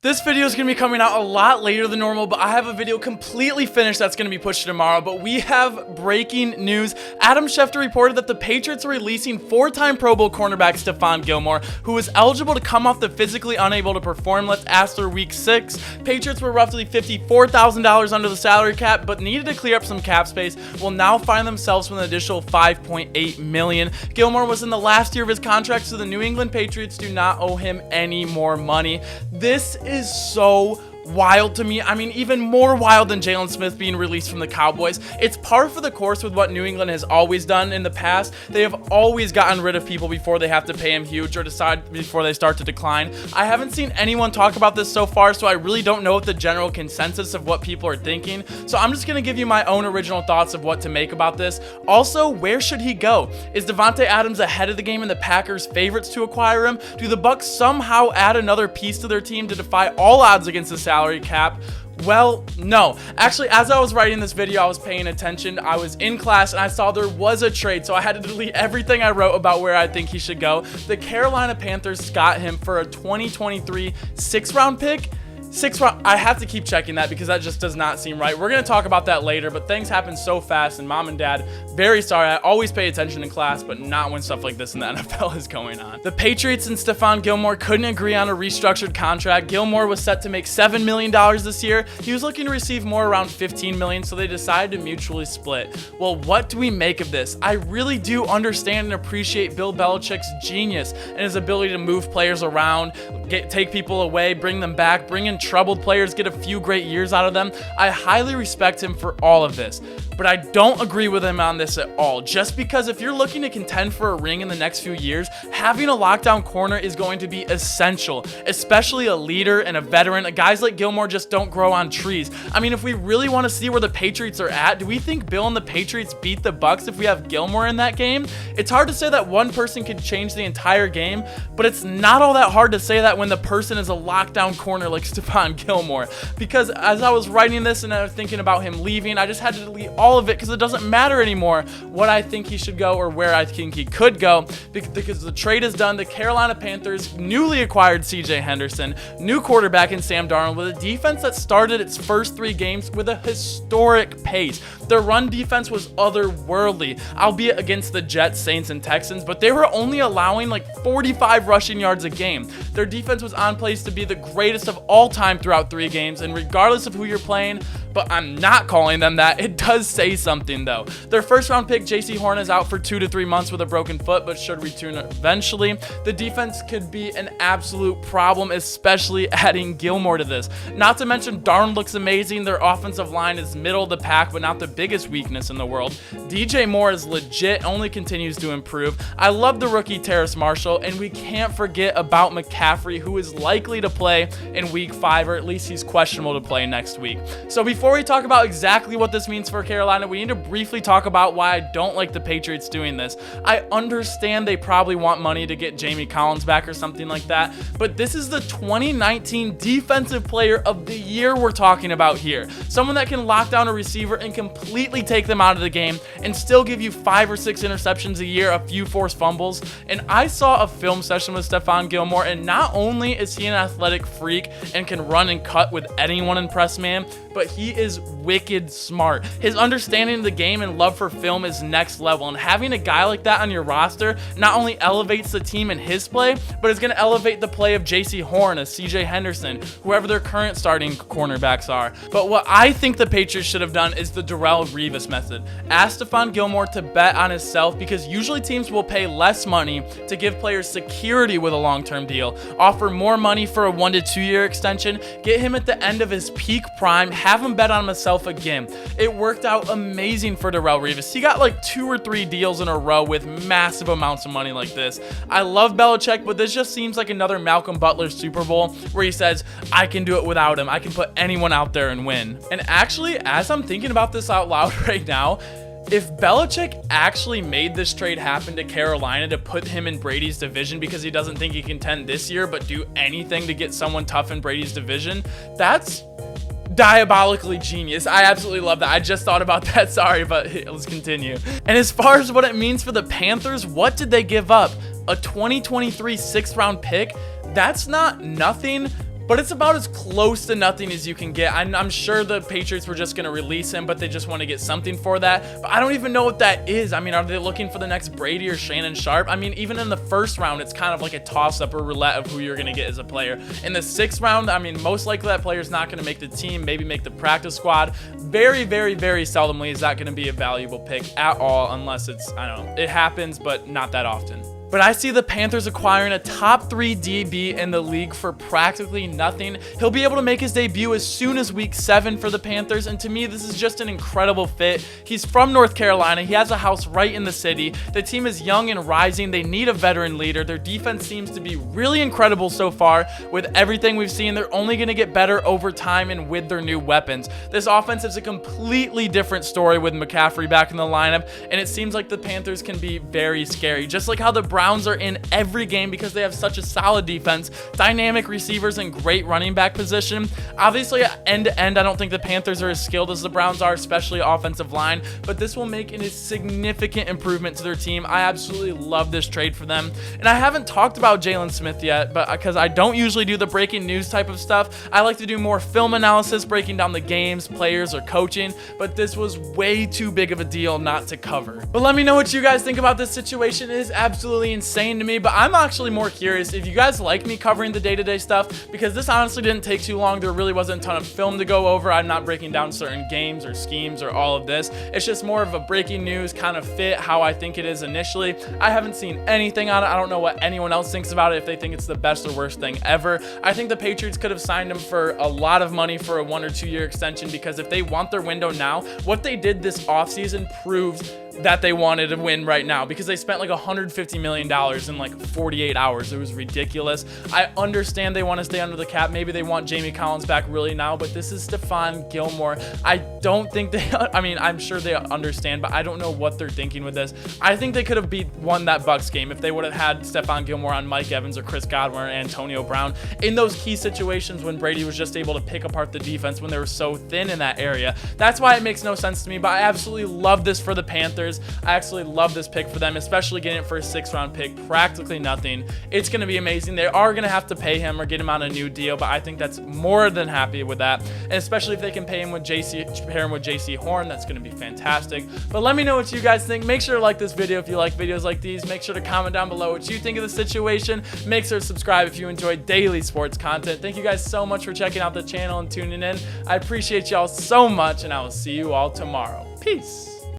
This video is going to be coming out a lot later than normal, but I have a video completely finished that's going to be pushed tomorrow. But we have breaking news. Adam Schefter reported that the Patriots are releasing four-time Pro Bowl cornerback Stephon Gilmore, who was eligible to come off the physically unable to perform list after week 6. Patriots were roughly $54,000 under the salary cap, but needed to clear up some cap space, will now find themselves with an additional $5.8 million. Gilmore was in the last year of his contract, so the New England Patriots do not owe him any more money. This is so wild to me. I mean, even more wild than Jaylon Smith being released from the Cowboys. It's par for the course with what New England has always done in the past. They have always gotten rid of people before they have to pay him huge or decide before they start to decline. I haven't seen anyone talk about this so far, so I really don't know what the general consensus of what people are thinking. So I'm just going to give you my own original thoughts of what to make about this. Also, where should he go? Is Davante Adams ahead of the game and the Packers' favorites to acquire him? Do the Bucs somehow add another piece to their team to defy all odds against the salary cap? Well, no. Actually, as I was writing this video, I was paying attention. I was in class and I saw there was a trade, so I had to delete everything I wrote about where I think he should go. The Carolina Panthers got him for a 2023 6th-round pick. I have to keep checking that because that just does not seem right. We're going to talk about that later, but things happen so fast, and mom and dad, very sorry. I always pay attention in class, but not when stuff like this in the NFL is going on. The Patriots and Stephon Gilmore couldn't agree on a restructured contract. Gilmore was set to make $7 million this year. He was looking to receive more, around $15 million, so they decided to mutually split. Well, what do we make of this? I really do understand and appreciate Bill Belichick's genius and his ability to move players around, take people away, bring them back, bring in troubled players, get a few great years out of them. I highly respect him for all of this, but I don't agree with him on this at all. Just because if you're looking to contend for a ring in the next few years, having a lockdown corner is going to be essential, especially a leader and a veteran. Guys like Gilmore just don't grow on trees. I mean, if we really want to see where the Patriots are at, do we think Bill and the Patriots beat the Bucs if we have Gilmore in that game? It's hard to say that one person could change the entire game, but it's not all that hard to say that when the person is a lockdown corner like Stephon Gilmore. Because as I was writing this and I was thinking about him leaving, I just had to delete all of it because it doesn't matter anymore what I think he should go or where I think he could go, because the trade is done. The Carolina Panthers newly acquired CJ Henderson, new quarterback in Sam Darnold, with a defense that started its first 3 games with a historic pace. Their run defense was otherworldly, albeit against the Jets, Saints, and Texans, but they were only allowing like 45 rushing yards a game. Their defense was on pace to be the greatest of all time throughout 3 games, and regardless of who you're playing, but I'm not calling them that. It does say something though. Their first-round pick JC Horn is out for 2 to 3 months with a broken foot, but should return eventually. The defense could be an absolute problem, especially adding Gilmore to this. Not to mention Darnold looks amazing. Their offensive line is middle of the pack, but not the biggest weakness in the world. DJ Moore is legit, only continues to improve. I love the rookie Terrace Marshall, and we can't forget about McCaffrey, who is likely to play in week 5, or at least he's questionable to play next week. So before we talk about exactly what this means for Carolina, we need to briefly talk about why I don't like the Patriots doing this. I understand they probably want money to get Jamie Collins back or something like that, but this is the 2019 Defensive Player of the Year we're talking about here. Someone that can lock down a receiver and completely take them out of the game and still give you 5 or 6 interceptions a year, a few forced fumbles. And I saw a film session with Stephon Gilmore, and not only is he an athletic freak and can run and cut with anyone in press man, but he is wicked smart. His understanding of the game and love for film is next level, and having a guy like that on your roster not only elevates the team in his play, but it's going to elevate the play of JC Horn, as CJ Henderson, whoever their current starting cornerbacks are. But what I think the Patriots should have done is the Darrelle Revis method. Ask Stephon Gilmore to bet on himself, because usually teams will pay less money to give players security with a long-term deal, offer more money for a 1 to 2 year extension, get him at the end of his peak prime, have him bet on himself again. It worked out amazing for Darrelle Revis. He got like 2 or 3 deals in a row with massive amounts of money like this. I love Belichick, but this just seems like another Malcolm Butler Super Bowl where he says, I can do it without him. I can put anyone out there and win. And actually, as I'm thinking about this out loud right now, if Belichick actually made this trade happen to Carolina to put him in Brady's division because he doesn't think he can contend this year, but do anything to get someone tough in Brady's division, that's diabolically genius. I absolutely love that. I just thought about that. Sorry, but let's continue. And as far as what it means for the Panthers, what did they give up? A 2023 6th-round pick? That's not nothing, but it's about as close to nothing as you can get. I'm sure the Patriots were just going to release him, but they just want to get something for that. But I don't even know what that is. I mean, are they looking for the next Brady or Shannon Sharp? I mean, even in the first round, it's kind of like a toss-up or roulette of who you're going to get as a player. In the 6th round, I mean, most likely that player's not going to make the team, maybe make the practice squad. Very, very, very seldomly is that going to be a valuable pick at all, unless it's, I don't know, it happens, but not that often. But I see the Panthers acquiring a top 3 DB in the league for practically nothing. He'll be able to make his debut as soon as week 7 for the Panthers, and to me, this is just an incredible fit. He's from North Carolina. He has a house right in the city. The team is young and rising. They need a veteran leader. Their defense seems to be really incredible so far. With everything we've seen, they're only going to get better over time and with their new weapons. This offense is a completely different story with McCaffrey back in the lineup, and it seems like the Panthers can be very scary. Just like how the Browns are in every game because they have such a solid defense, dynamic receivers, and great running back position. Obviously, end to end, I don't think the Panthers are as skilled as the Browns are, especially offensive line, but this will make a significant improvement to their team. I absolutely love this trade for them. And I haven't talked about Jaylon Smith yet, but because I don't usually do the breaking news type of stuff, I like to do more film analysis, breaking down the games, players, or coaching, but this was way too big of a deal not to cover. But let me know what you guys think about this situation. It is absolutely insane to me, but I'm actually more curious if you guys like me covering the day-to-day stuff, because this honestly didn't take too long. There really wasn't a ton of film to go over. I'm not breaking down certain games or schemes or all of this. It's just more of a breaking news kind of fit how I think it is initially. I haven't seen anything on it. I don't know what anyone else thinks about it, if they think it's the best or worst thing ever. I think the Patriots could have signed him for a lot of money for a 1 or 2 year extension, because if they want their window now, what they did this offseason proves that they wanted to win right now, because they spent like $150 million in like 48 hours. It was ridiculous. I understand they want to stay under the cap. Maybe they want Jamie Collins back really now, but this is Stephon Gilmore. I don't think they, I mean, I'm sure they understand, but I don't know what they're thinking with this. I think they could have won that Bucs game if they would have had Stephon Gilmore on Mike Evans or Chris Godwin or Antonio Brown in those key situations when Brady was just able to pick apart the defense when they were so thin in that area. That's why it makes no sense to me, but I absolutely love this for the Panthers. I actually love this pick for them, especially getting it for a 6th round pick, practically nothing. It's going to be amazing. They are going to have to pay him or get him on a new deal, but I think that's more than happy with that. And especially if they can pay him with pair him with JC Horn, that's going to be fantastic. But let me know what you guys think. Make sure to like this video if you like videos like these. Make sure to comment down below what you think of the situation. Make sure to subscribe if you enjoy daily sports content. Thank you guys so much for checking out the channel and tuning in. I appreciate y'all so much, and I will see you all tomorrow. Peace.